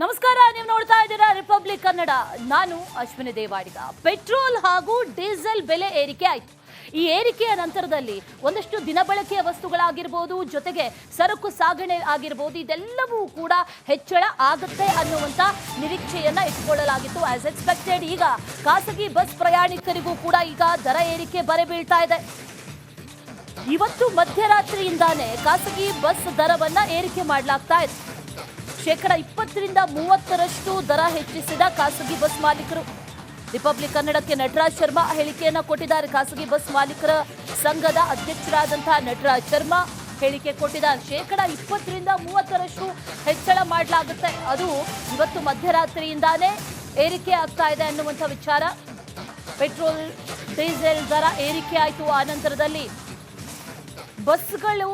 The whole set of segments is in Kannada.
ನಮಸ್ಕಾರ, ನೀವು ನೋಡ್ತಾ ಇದ್ದೀರಾ ರಿಪಬ್ಲಿಕ್ ಕನ್ನಡ. ನಾನು ಅಶ್ವಿನಿ ದೇವಾಡಿಗ. ಪೆಟ್ರೋಲ್ ಹಾಗೂ ಡೀಸೆಲ್ ಬೆಲೆ ಏರಿಕೆ ಆಯಿತು. ಈ ಏರಿಕೆಯ ನಂತರದಲ್ಲಿ ಒಂದಷ್ಟು ದಿನಬಳಕೆಯ ವಸ್ತುಗಳಾಗಿರ್ಬೋದು, ಜೊತೆಗೆ ಸರಕು ಸಾಗಣೆ ಆಗಿರ್ಬೋದು, ಇದೆಲ್ಲವೂ ಕೂಡ ಹೆಚ್ಚಳ ಆಗುತ್ತೆ ಅನ್ನುವಂಥ ನಿರೀಕ್ಷೆಯನ್ನ ಇಟ್ಕೊಳ್ಳಲಾಗಿತ್ತು. ಆಸ್ ಎಕ್ಸ್ಪೆಕ್ಟೆಡ್ ಈಗ ಖಾಸಗಿ ಬಸ್ ಪ್ರಯಾಣಿಕರಿಗೂ ಕೂಡ ಈಗ ದರ ಏರಿಕೆ ಬರಬೀಳ್ತಾ ಇದೆ. ಇವತ್ತು ಮಧ್ಯರಾತ್ರಿಯಿಂದಾನೇ ಖಾಸಗಿ ಬಸ್ ದರವನ್ನ ಏರಿಕೆ ಮಾಡಲಾಗ್ತಾ ಇದೆ. 20% ರಿಂದ 30% ದರ ಹೆಚ್ಚಿಸಿದ ಖಾಸಗಿ ಬಸ್ ಮಾಲೀಕರು. ರಿಪಬ್ಲಿಕ್ ಕನ್ನಡಕ್ಕೆ ನಟರಾಜ್ ಶರ್ಮಾ ಹೇಳಿಕೆಯನ್ನ ಕೊಟ್ಟಿದ್ದಾರೆ. ಖಾಸಗಿ ಬಸ್ ಮಾಲೀಕರ ಸಂಘದ ಅಧ್ಯಕ್ಷರಾದಂತಹ ನಟರಾಜ್ ಶರ್ಮಾ ಹೇಳಿಕೆ ಕೊಟ್ಟಿದ್ದಾರೆ. 20% ರಿಂದ 30% ಹೆಚ್ಚಳ ಮಾಡಲಾಗುತ್ತೆ. ಅದು ಇವತ್ತು ಮಧ್ಯರಾತ್ರಿಯಿಂದಾನೇ ಏರಿಕೆ ಆಗ್ತಾ ಇದೆ ಅನ್ನುವಂಥ ವಿಚಾರ. ಪೆಟ್ರೋಲ್ ಡೀಸೆಲ್ ದರ ಏರಿಕೆ ಆಯಿತು. ಆ ನಂತರದಲ್ಲಿ ಬಸ್ಗಳು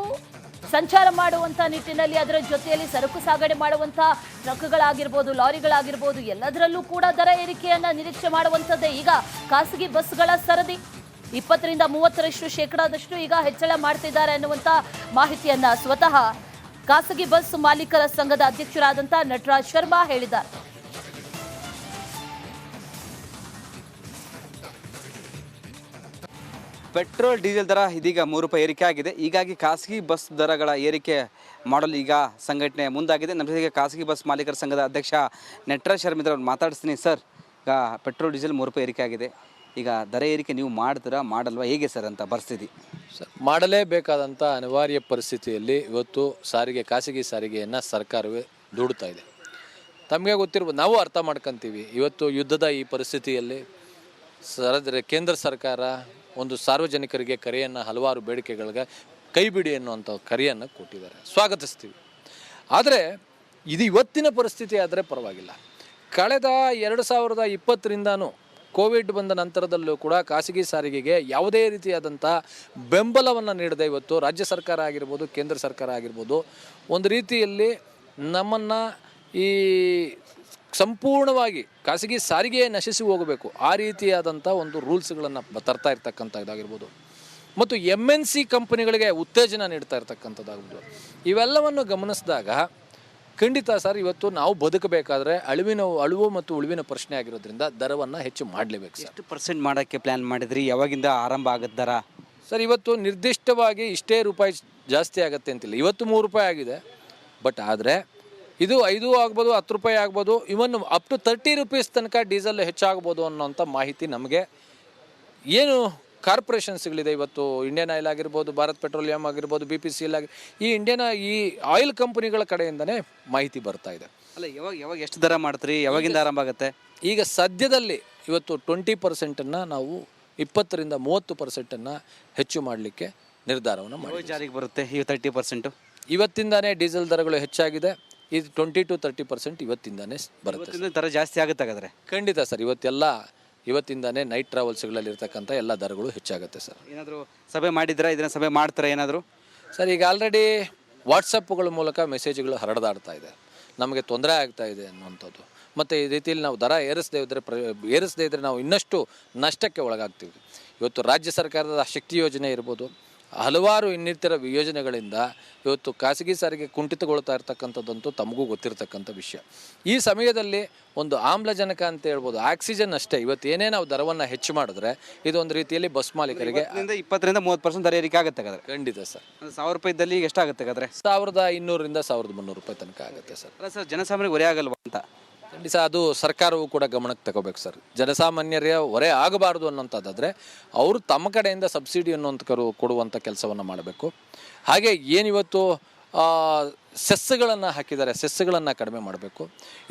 ಸಂಚಾರ ಮಾಡುವಂಥ ನಿಟ್ಟಿನಲ್ಲಿ, ಅದರ ಜೊತೆಯಲ್ಲಿ ಸರಕು ಸಾಗಣೆ ಮಾಡುವಂಥ ಟ್ರಕ್ಗಳಾಗಿರ್ಬೋದು, ಲಾರಿಗಳಾಗಿರ್ಬೋದು, ಎಲ್ಲದರಲ್ಲೂ ಕೂಡ ದರ ಏರಿಕೆಯನ್ನು ನಿರೀಕ್ಷೆ ಮಾಡುವಂಥದ್ದೇ ಈಗ ಖಾಸಗಿ ಬಸ್ಗಳ ಸರದಿ. 20% ರಿಂದ 30% ಈಗ ಹೆಚ್ಚಳ ಮಾಡ್ತಿದ್ದಾರೆ ಅನ್ನುವಂಥ ಮಾಹಿತಿಯನ್ನ ಸ್ವತಃ ಖಾಸಗಿ ಬಸ್ ಮಾಲೀಕರ ಸಂಘದ ಅಧ್ಯಕ್ಷರಾದಂಥ ನಟರಾಜ್ ಶರ್ಮಾ ಹೇಳಿದ್ದಾರೆ. ಪೆಟ್ರೋಲ್ ಡೀಸೆಲ್ ದರ ಇದೀಗ ₹3 ಏರಿಕೆ ಆಗಿದೆ. ಹೀಗಾಗಿ ಖಾಸಗಿ ಬಸ್ ದರಗಳ ಏರಿಕೆ ಮಾಡಲು ಈಗ ಸಂಘಟನೆ ಮುಂದಾಗಿದೆ. ನಮ್ಮ ಜೊತೆಗೆ ಖಾಸಗಿ ಬಸ್ ಮಾಲೀಕರ ಸಂಘದ ಅಧ್ಯಕ್ಷ ನಟರಾಜ್ ಶರ್ಮಾ ಇದ್ದಾರೆ. ಮಾತಾಡಿಸ್ತೀನಿ. ಸರ್, ಈಗ ಪೆಟ್ರೋಲ್ ಡೀಸೆಲ್ ₹3 ಏರಿಕೆ ಆಗಿದೆ. ಈಗ ದರ ಏರಿಕೆ ನೀವು ಮಾಡ್ತೀರಾ ಮಾಡಲ್ವಾ, ಹೇಗೆ ಸರ್ ಅಂತ ಪರಿಸ್ಥಿತಿ? ಸರ್, ಮಾಡಲೇಬೇಕಾದಂಥ ಅನಿವಾರ್ಯ ಪರಿಸ್ಥಿತಿಯಲ್ಲಿ ಇವತ್ತು ಖಾಸಗಿ ಸಾರಿಗೆಯನ್ನು ಸರ್ಕಾರವೇ ದುಡ್ತಾ ಇದೆ. ತಮಗೆ ಗೊತ್ತಿರ್ಬೋದು, ನಾವು ಅರ್ಥ ಮಾಡ್ಕೊತೀವಿ. ಇವತ್ತು ಯುದ್ಧದ ಈ ಪರಿಸ್ಥಿತಿಯಲ್ಲಿ ಕೇಂದ್ರ ಸರ್ಕಾರ ಒಂದು ಸಾರ್ವಜನಿಕರಿಗೆ ಕರೆಯನ್ನು, ಹಲವಾರು ಬೇಡಿಕೆಗಳಿಗೆ ಕೈ ಬಿಡಿ ಅನ್ನುವಂಥ ಕರೆಯನ್ನು ಕೊಟ್ಟಿದ್ದಾರೆ, ಸ್ವಾಗತಿಸ್ತೀವಿ. ಆದರೆ ಇದು ಇವತ್ತಿನ ಪರಿಸ್ಥಿತಿ ಆದರೆ ಪರವಾಗಿಲ್ಲ. ಕಳೆದ 2020ರಿಂದನೂ ಕೋವಿಡ್ ಬಂದ ನಂತರದಲ್ಲೂ ಕೂಡ ಖಾಸಗಿ ಸಾರಿಗೆಗೆ ಯಾವುದೇ ರೀತಿಯಾದಂಥ ಬೆಂಬಲವನ್ನು ನೀಡದೆ ಇವತ್ತು ರಾಜ್ಯ ಸರ್ಕಾರ ಆಗಿರ್ಬೋದು, ಕೇಂದ್ರ ಸರ್ಕಾರ ಆಗಿರ್ಬೋದು, ಒಂದು ರೀತಿಯಲ್ಲಿ ನಮ್ಮನ್ನು ಈ ಸಂಪೂರ್ಣವಾಗಿ ಖಾಸಗಿ ಸಾರಿಗೆಯೇ ನಶಿಸಿ ಹೋಗಬೇಕು ಆ ರೀತಿಯಾದಂಥ ಒಂದು ರೂಲ್ಸ್ಗಳನ್ನು ತರ್ತಾ ಇರ್ತಕ್ಕಂಥದ್ದಾಗಿರ್ಬೋದು, ಮತ್ತು MNC ಕಂಪನಿಗಳಿಗೆ ಉತ್ತೇಜನ ನೀಡ್ತಾ ಇರ್ತಕ್ಕಂಥದ್ದಾಗಿರ್ಬೋದು. ಇವೆಲ್ಲವನ್ನು ಗಮನಿಸಿದಾಗ ಖಂಡಿತ ಸರ್, ಇವತ್ತು ನಾವು ಬದುಕಬೇಕಾದ್ರೆ ಅಳುವು ಮತ್ತು ಉಳುವಿನ ಪ್ರಶ್ನೆ ಆಗಿರೋದ್ರಿಂದ ದರವನ್ನು ಹೆಚ್ಚು ಮಾಡಲೇಬೇಕು. ಸರ್, ಎಷ್ಟು % ಮಾಡೋಕ್ಕೆ ಪ್ಲ್ಯಾನ್ ಮಾಡಿದ್ರಿ? ಯಾವಾಗಿಂದ ಆರಂಭ ಆಗುತ್ತೆ ದರ? ಸರ್, ಇವತ್ತು ನಿರ್ದಿಷ್ಟವಾಗಿ ಇಷ್ಟೇ ರೂಪಾಯಿ ಜಾಸ್ತಿ ಆಗುತ್ತೆ ಅಂತಿಲ್ಲ. ಇವತ್ತು ₹3 ಆಗಿದೆ. ಬಟ್ ಆದರೆ ಇದು 5 ಆಗ್ಬೋದು, ₹10 ಆಗ್ಬೋದು, ಇವನ್ ಅಪ್ ಟು ₹30 ತನಕ ಡೀಸೆಲ್ ಹೆಚ್ಚಾಗ್ಬೋದು ಅನ್ನೋಂಥ ಮಾಹಿತಿ ನಮಗೆ ಏನು ಕಾರ್ಪೊರೇಷನ್ಸ್ಗಳಿದೆ. ಇವತ್ತು ಇಂಡಿಯನ್ ಆಯಿಲ್ ಆಗಿರ್ಬೋದು, ಭಾರತ್ ಪೆಟ್ರೋಲಿಯಂ ಆಗಿರ್ಬೋದು, BPCL ಈ ಆಯಿಲ್ ಕಂಪನಿಗಳ ಕಡೆಯಿಂದನೇ ಮಾಹಿತಿ ಬರ್ತಾ ಇದೆ. ಅಲ್ಲ, ಯಾವಾಗ ಎಷ್ಟು ದರ ಮಾಡ್ತೀರಿ? ಯಾವಾಗಿಂದ ಆರಂಭ ಆಗುತ್ತೆ? ಈಗ ಸದ್ಯದಲ್ಲಿ ಇವತ್ತು 20%ನ್ನು ನಾವು 20% ರಿಂದ 30%ನ್ನು ಹೆಚ್ಚು ಮಾಡಲಿಕ್ಕೆ ನಿರ್ಧಾರವನ್ನು ಮಾಡಿ ಜಾರಿಗೆ ಬರುತ್ತೆ. ಈ 30% ಇವತ್ತಿಂದಾನೇ ಡೀಸೆಲ್ ದರಗಳು ಹೆಚ್ಚಾಗಿದೆ. ಇದು 20 to 30% ಇವತ್ತಿಂದಾನೇ ಬರುತ್ತೆ. ದರ ಜಾಸ್ತಿ ಆಗುತ್ತೆ ಹಾಗಾದರೆ? ಖಂಡಿತ ಸರ್, ಇವತ್ತಿಂದಾನೇ ನೈಟ್ ಟ್ರಾವೆಲ್ಸ್ಗಳಲ್ಲಿ ಇರ್ತಕ್ಕಂಥ ಎಲ್ಲ ದರಗಳು ಹೆಚ್ಚಾಗುತ್ತೆ. ಸರ್, ಏನಾದರೂ ಸಭೆ ಮಾಡಿದ್ದೀರಾ? ಇದನ್ನ ಸಭೆ ಮಾಡ್ತಾರೆ ಏನಾದರೂ? ಸರ್, ಈಗ ಆಲ್ರೆಡಿ ವಾಟ್ಸಪ್ಗಳ ಮೂಲಕ ಮೆಸೇಜ್ಗಳು ಹರದಾಡ್ತಾ ಇದೆ, ನಮಗೆ ತೊಂದರೆ ಆಗ್ತಾ ಇದೆ ಅನ್ನುವಂಥದ್ದು. ಮತ್ತು ಈ ರೀತಿಯಲ್ಲಿ ನಾವು ದರ ಏರಿಸದೇ ಇದ್ದರೆ ನಾವು ಇನ್ನಷ್ಟು ನಷ್ಟಕ್ಕೆ ಒಳಗಾಗ್ತೀವಿ. ಇವತ್ತು ರಾಜ್ಯ ಸರ್ಕಾರದ ಶಕ್ತಿ ಯೋಜನೆ ಇರ್ಬೋದು, ಹಲವಾರು ಇನ್ನಿತರ ಯೋಜನೆಗಳಿಂದ ಇವತ್ತು ಖಾಸಗಿ ಸಾರಿಗೆ ಕುಂಠಿತಗೊಳ್ತಾ ಇರ್ತಕ್ಕಂಥದ್ದಂತೂ ತಮಗೂ ಗೊತ್ತಿರತಕ್ಕಂಥ ವಿಷಯ. ಈ ಸಮಯದಲ್ಲಿ ಒಂದು ಆಮ್ಲಜನಕ ಅಂತ ಹೇಳ್ಬೋದು, ಆಕ್ಸಿಜನ್ ಅಷ್ಟೇ. ಇವತ್ತು ಏನೇ ನಾವು ದರವನ್ನು ಹೆಚ್ಚು ಮಾಡಿದ್ರೆ ಇದೊಂದು ರೀತಿಯಲ್ಲಿ ಬಸ್ ಮಾಲೀಕರಿಗೆ 20% ರಿಂದ 30% ದರ ಏರಿಕೆ ಆಗುತ್ತೆ ಹಾಗಾದ್ರೆ? ಖಂಡಿತ ಸರ್. ₹1000 ಇದ್ದಲ್ಲಿ ಎಷ್ಟಾಗುತ್ತೆ ಹಾಗಾದ್ರೆ? ₹1200 ರಿಂದ ₹1300 ತನಕ ಆಗುತ್ತೆ ಸರ್. ಅಲ್ಲ ಸರ್, ಜನಸಾಮಾನ್ಯರಿಗೆ ಹೊರೆ ಆಗಲ್ವಾ ಅಂತ? ಖಂಡಿತ ಅದು ಸರ್ಕಾರವು ಕೂಡ ಗಮನಕ್ಕೆ ತಗೋಬೇಕು ಸರ್. ಜನಸಾಮಾನ್ಯರ ಹೊರೆ ಆಗಬಾರ್ದು ಅನ್ನೋಂಥದ್ದಾದರೆ ಅವರು ತಮ್ಮ ಕಡೆಯಿಂದ ಸಬ್ಸಿಡಿ ಅನ್ನೋಂಥ ಕೊಡುವಂಥ ಕೆಲಸವನ್ನು ಮಾಡಬೇಕು. ಹಾಗೆ ಏನಿವತ್ತು ಸೆಸ್ಗಳನ್ನು ಹಾಕಿದ್ದಾರೆ, ಸೆಸ್ಗಳನ್ನು ಕಡಿಮೆ ಮಾಡಬೇಕು.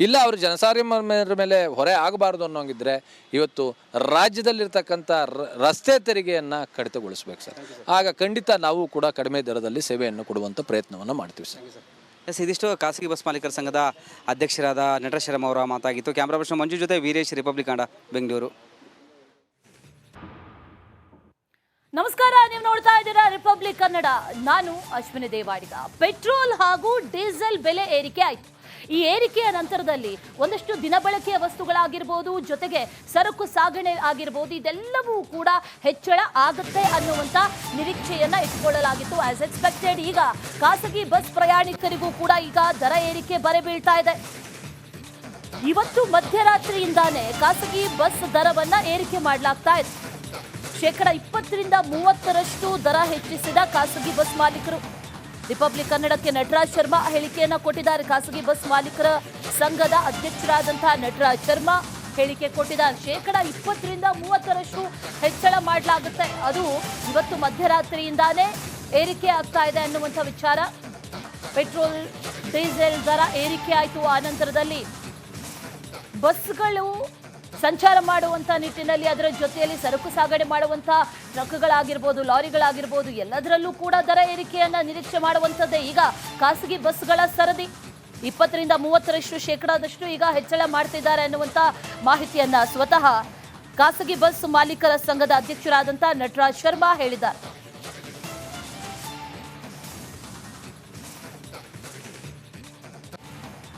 ಇಲ್ಲ ಅವರು ಜನಸಾಮಾನ್ಯರ ಮೇಲೆ ಹೊರೆ ಆಗಬಾರ್ದು ಅನ್ನೋಂಗಿದ್ರೆ ಇವತ್ತು ರಾಜ್ಯದಲ್ಲಿರ್ತಕ್ಕಂಥ ರಸ್ತೆ ತೆರಿಗೆಯನ್ನು ಕಡಿತಗೊಳಿಸ್ಬೇಕು ಸರ್. ಆಗ ಖಂಡಿತ ನಾವು ಕೂಡ ಕಡಿಮೆ ದರದಲ್ಲಿ ಸೇವೆಯನ್ನು ಕೊಡುವಂಥ ಪ್ರಯತ್ನವನ್ನು ಮಾಡ್ತೀವಿ ಸರ್. ಇದಿಷ್ಟು ಖಾಸಗಿ ಬಸ್ ಮಾಲೀಕರ ಸಂಘದ ಅಧ್ಯಕ್ಷರಾದ ನಟರಾಜ್ ಶರ್ಮಾ ಅವರ ಮಾತಾಗಿತ್ತು. ಕ್ಯಾಮ್ರಾ ಪರ್ಸನ್ ಮಂಜು ಜೊತೆ ವೀರೇಶ್, ರಿಪಬ್ಲಿಕ್ ಕನ್ನಡ, ಬೆಂಗಳೂರು. ನಮಸ್ಕಾರ, ನೀವು ನೋಡ್ತಾ ಇದ್ದೀರಾ ರಿಪಬ್ಲಿಕ್ ಕನ್ನಡ. ನಾನು ಅಶ್ವಿನಿ ದೇವಾಡಿಗ. ಪೆಟ್ರೋಲ್ ಹಾಗೂ ಡೀಸೆಲ್ ಬೆಲೆ ಏರಿಕೆ ಆಯಿತು. ಈ ಏರಿಕೆಯ ನಂತರದಲ್ಲಿ ಒಂದಷ್ಟು ದಿನಬಳಕೆಯ ವಸ್ತುಗಳಾಗಿರ್ಬೋದು, ಜೊತೆಗೆ ಸರಕು ಸಾಗಣೆ ಆಗಿರ್ಬೋದು, ಇದೆಲ್ಲವೂ ಕೂಡ ಹೆಚ್ಚಳ ಆಗುತ್ತೆ ಅನ್ನುವಂಥ ನಿರೀಕ್ಷೆಯನ್ನ ಇಟ್ಕೊಳ್ಳಲಾಗಿತ್ತು. ಆಸ್ ಎಕ್ಸ್ಪೆಕ್ಟೆಡ್ ಈಗ ಖಾಸಗಿ ಬಸ್ ಪ್ರಯಾಣಿಕರಿಗೂ ಕೂಡ ಈಗ ದರ ಏರಿಕೆ ಬರಬೀಳ್ತಾ ಇದೆ. ಇವತ್ತು ಮಧ್ಯರಾತ್ರಿಯಿಂದಾನೇ ಖಾಸಗಿ ಬಸ್ ದರವನ್ನ ಏರಿಕೆ ಮಾಡಲಾಗ್ತಾ ಇದೆ. 20% ದರ ಹೆಚ್ಚಿಸಿದ ಖಾಸಗಿ ಬಸ್ ಮಾಲೀಕರು. ರಿಪಬ್ಲಿಕ್ ಕನ್ನಡಕ್ಕೆ ನಟರಾಜ್ ಶರ್ಮಾ ಹೇಳಿಕೆಯನ್ನ ಕೊಟ್ಟಿದ್ದಾರೆ. ಖಾಸಗಿ ಬಸ್ ಮಾಲೀಕರ ಸಂಘದ ಅಧ್ಯಕ್ಷರಾದಂತಹ ನಟರಾಜ್ ಶರ್ಮಾ ಹೇಳಿಕೆ ಕೊಟ್ಟಿದ್ದಾರೆ. 20% ಹೆಚ್ಚಳ ಮಾಡಲಾಗುತ್ತೆ. ಅದು ಇವತ್ತು ಮಧ್ಯರಾತ್ರಿಯಿಂದಾನೇ ಏರಿಕೆ ಆಗ್ತಾ ಇದೆ ಅನ್ನುವಂಥ ವಿಚಾರ. ಪೆಟ್ರೋಲ್ ಡೀಸೆಲ್ ದರ ಏರಿಕೆ ಆಯಿತು. ಆ ನಂತರದಲ್ಲಿ ಬಸ್ಗಳು ಸಂಚಾರ ಮಾಡುವಂಥ ನಿಟ್ಟಿನಲ್ಲಿ ಅದರ ಜೊತೆಯಲ್ಲಿ ಸರಕು ಸಾಗಣೆ ಮಾಡುವಂಥ ಟ್ರಕ್ಗಳಾಗಿರ್ಬೋದು, ಲಾರಿಗಳಾಗಿರ್ಬೋದು, ಎಲ್ಲದರಲ್ಲೂ ಕೂಡ ದರ ಏರಿಕೆಯನ್ನು ನಿರೀಕ್ಷೆ ಮಾಡುವಂಥದ್ದೇ ಈಗ ಖಾಸಗಿ ಬಸ್ಗಳ ಸರದಿ. 20-30% ಈಗ ಹೆಚ್ಚಳ ಮಾಡ್ತಿದ್ದಾರೆ ಅನ್ನುವಂಥ ಮಾಹಿತಿಯನ್ನ ಸ್ವತಃ ಖಾಸಗಿ ಬಸ್ ಮಾಲೀಕರ ಸಂಘದ ಅಧ್ಯಕ್ಷರಾದಂಥ ನಟರಾಜ್ ಶರ್ಮಾ ಹೇಳಿದ್ದಾರೆ.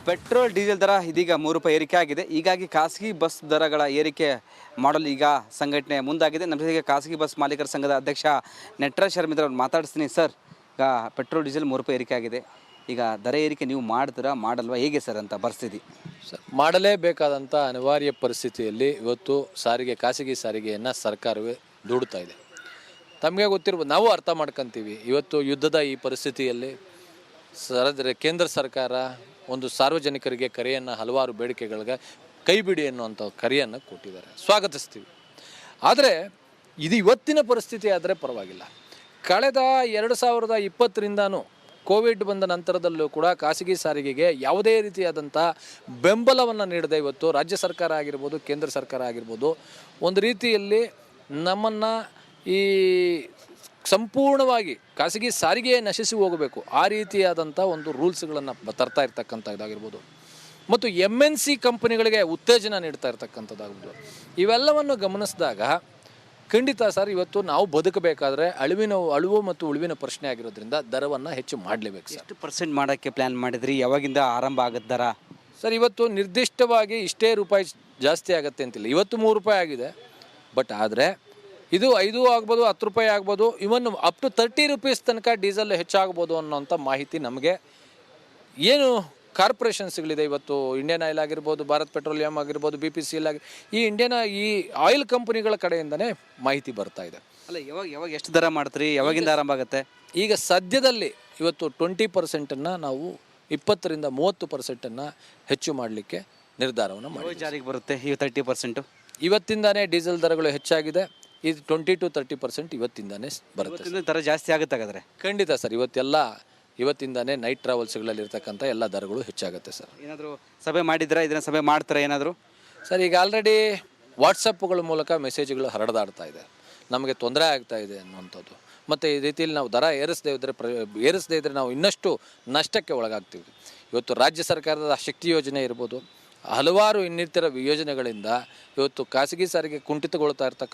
ಪೆಟ್ರೋಲ್ ಡೀಸೆಲ್ ದರ ಇದೀಗ ₹3 ಏರಿಕೆ ಆಗಿದೆ. ಹೀಗಾಗಿ ಖಾಸಗಿ ಬಸ್ ದರಗಳ ಏರಿಕೆ ಮಾಡಲು ಈಗ ಸಂಘಟನೆ ಮುಂದಾಗಿದೆ. ನಮ್ಮ ಜೊತೆಗೆ ಖಾಸಗಿ ಬಸ್ ಮಾಲೀಕರ ಸಂಘದ ಅಧ್ಯಕ್ಷ ನಟರಾಜ್ ಶರ್ಮಾ ಇದ್ದಾರೆ. ಮಾತಾಡಿಸ್ತೀನಿ ಸರ್. ಈಗ ಪೆಟ್ರೋಲ್ ಡೀಸೆಲ್ ₹3 ಏರಿಕೆ ಆಗಿದೆ. ಈಗ ದರ ಏರಿಕೆ ನೀವು ಮಾಡ್ತೀರಾ ಮಾಡಲ್ವಾ, ಹೇಗೆ ಸರ್ ಅಂತ ಪರಿಸ್ಥಿತಿ? ಸರ್, ಮಾಡಲೇಬೇಕಾದಂಥ ಅನಿವಾರ್ಯ ಪರಿಸ್ಥಿತಿಯಲ್ಲಿ ಇವತ್ತು ಖಾಸಗಿ ಸಾರಿಗೆಯನ್ನು ಸರ್ಕಾರವೇ ದೂಡ್ತಾ ಇದೆ. ತಮಗೆ ಗೊತ್ತಿರ್ಬೋದು, ನಾವು ಅರ್ಥ ಮಾಡ್ಕೊತೀವಿ. ಇವತ್ತು ಯುದ್ಧದ ಈ ಪರಿಸ್ಥಿತಿಯಲ್ಲಿ ಕೇಂದ್ರ ಸರ್ಕಾರ ಒಂದು ಸಾರ್ವಜನಿಕರಿಗೆ ಕರೆಯನ್ನು, ಹಲವಾರು ಬೇಡಿಕೆಗಳಿಗೆ ಕೈ ಬಿಡಿ ಅನ್ನುವಂಥ ಕರೆಯನ್ನು ಕೊಟ್ಟಿದ್ದಾರೆ, ಸ್ವಾಗತಿಸ್ತೀವಿ. ಆದರೆ ಇದು ಇವತ್ತಿನ ಪರಿಸ್ಥಿತಿ ಆದರೆ ಪರವಾಗಿಲ್ಲ. ಕಳೆದ 2020ರಿಂದನೂ ಕೋವಿಡ್ ಬಂದ ನಂತರದಲ್ಲೂ ಕೂಡ ಖಾಸಗಿ ಸಾರಿಗೆಗೆ ಯಾವುದೇ ರೀತಿಯಾದಂಥ ಬೆಂಬಲವನ್ನು ನೀಡದೆ ಇವತ್ತು ರಾಜ್ಯ ಸರ್ಕಾರ ಆಗಿರ್ಬೋದು, ಕೇಂದ್ರ ಸರ್ಕಾರ ಆಗಿರ್ಬೋದು, ಒಂದು ರೀತಿಯಲ್ಲಿ ನಮ್ಮನ್ನು ಈ ಸಂಪೂರ್ಣವಾಗಿ ಖಾಸಗಿ ಸಾರಿಗೆಯೇ ನಶಿಸಿ ಹೋಗಬೇಕು ಆ ರೀತಿಯಾದಂಥ ಒಂದು ರೂಲ್ಸ್ಗಳನ್ನು ತರ್ತಾ ಇರ್ತಕ್ಕಂಥದ್ದಾಗಿರ್ಬೋದು, ಮತ್ತು MNC ಕಂಪನಿಗಳಿಗೆ ಉತ್ತೇಜನ ನೀಡ್ತಾ ಇರ್ತಕ್ಕಂಥದ್ದಾಗಿರ್ಬೋದು. ಇವೆಲ್ಲವನ್ನು ಗಮನಿಸಿದಾಗ ಖಂಡಿತ ಸರ್, ಇವತ್ತು ನಾವು ಬದುಕಬೇಕಾದ್ರೆ ಅಳುವು ಮತ್ತು ಉಳುವಿನ ಪ್ರಶ್ನೆ ಆಗಿರೋದ್ರಿಂದ ದರವನ್ನು ಹೆಚ್ಚು ಮಾಡಲೇಬೇಕು ಸರ್. ಎಷ್ಟು % ಮಾಡೋಕ್ಕೆ ಪ್ಲ್ಯಾನ್ ಮಾಡಿದ್ರಿ? ಯಾವಾಗಿಂದ ಆರಂಭ ಆಗುತ್ತೆ ದರ? ಸರ್, ಇವತ್ತು ನಿರ್ದಿಷ್ಟವಾಗಿ ಇಷ್ಟೇ ರೂಪಾಯಿ ಜಾಸ್ತಿ ಆಗುತ್ತೆ ಅಂತಿಲ್ಲ. ಇವತ್ತು ₹3 ಆಗಿದೆ. ಬಟ್ ಆದರೆ ಇದು 5 ಆಗ್ಬೋದು, ₹10 ಆಗ್ಬೋದು, ಇವನ್ ಅಪ್ ಟು ₹30 ತನಕ ಡೀಸೆಲ್ ಹೆಚ್ಚಾಗ್ಬೋದು ಅನ್ನೋಂಥ ಮಾಹಿತಿ ನಮಗೆ ಏನು ಕಾರ್ಪೊರೇಷನ್ಸ್ಗಳಿದೆ. ಇವತ್ತು ಇಂಡಿಯನ್ ಆಯಿಲ್ ಆಗಿರ್ಬೋದು, ಭಾರತ್ ಪೆಟ್ರೋಲಿಯಂ ಆಗಿರ್ಬೋದು, BPCL ಈ ಆಯಿಲ್ ಕಂಪನಿಗಳ ಕಡೆಯಿಂದನೇ ಮಾಹಿತಿ ಬರ್ತಾ ಇದೆ. ಅಲ್ಲ, ಯಾವಾಗ ಎಷ್ಟು ದರ ಮಾಡ್ತೀರಿ? ಯಾವಾಗಿಂದ ಆರಂಭ ಆಗುತ್ತೆ? ಈಗ ಸದ್ಯದಲ್ಲಿ ಇವತ್ತು 20%-ನ್ನು ನಾವು 20-30%-ನ್ನು ಹೆಚ್ಚು ಮಾಡಲಿಕ್ಕೆ ನಿರ್ಧಾರವನ್ನು ಮಾಡಿ ಜಾರಿಗೆ ಬರುತ್ತೆ. ಈ 30% ಇವತ್ತಿಂದಾನೇ ಡೀಸೆಲ್ ದರಗಳು ಹೆಚ್ಚಾಗಿದೆ. ಇದು 20-30% ಇವತ್ತಿಂದಾನೇ ಬರುತ್ತೆ. ದರ ಜಾಸ್ತಿ ಆಗುತ್ತೆ ಹಾಗಾದರೆ? ಖಂಡಿತ ಸರ್, ಇವತ್ತಿಂದಾನೇ ನೈಟ್ ಟ್ರಾವೆಲ್ಸ್ಗಳಲ್ಲಿ ಇರ್ತಕ್ಕಂಥ ಎಲ್ಲ ದರಗಳು ಹೆಚ್ಚಾಗುತ್ತೆ ಸರ್. ಏನಾದರೂ ಸಭೆ ಮಾಡಿದ್ರಾ? ಇದನ್ನ ಸಭೆ ಮಾಡ್ತಾರೆ ಏನಾದರೂ? ಸರ್, ಈಗ ಆಲ್ರೆಡಿ ವಾಟ್ಸಪ್ಗಳ ಮೂಲಕ ಮೆಸೇಜ್ಗಳು ಹರದಾಡ್ತಾ ಇದೆ, ನಮಗೆ ತೊಂದರೆ ಆಗ್ತಾ ಇದೆ ಅನ್ನುವಂಥದ್ದು. ಮತ್ತು ಈ ರೀತಿಯಲ್ಲಿ ನಾವು ದರ ಏರಿಸದೇ ಇದ್ದರೆ ನಾವು ಇನ್ನಷ್ಟು ನಷ್ಟಕ್ಕೆ ಒಳಗಾಗ್ತೀವಿ. ಇವತ್ತು ರಾಜ್ಯ ಸರ್ಕಾರದ ಶಕ್ತಿ ಯೋಜನೆ ಇರ್ಬೋದು, ಹಲವಾರು ಇನ್ನಿತರ ಯೋಜನೆಗಳಿಂದ ಇವತ್ತು ಖಾಸಗಿ ಸಾರಿಗೆ ಕುಂಠಿತಗೊಳ್ತಾ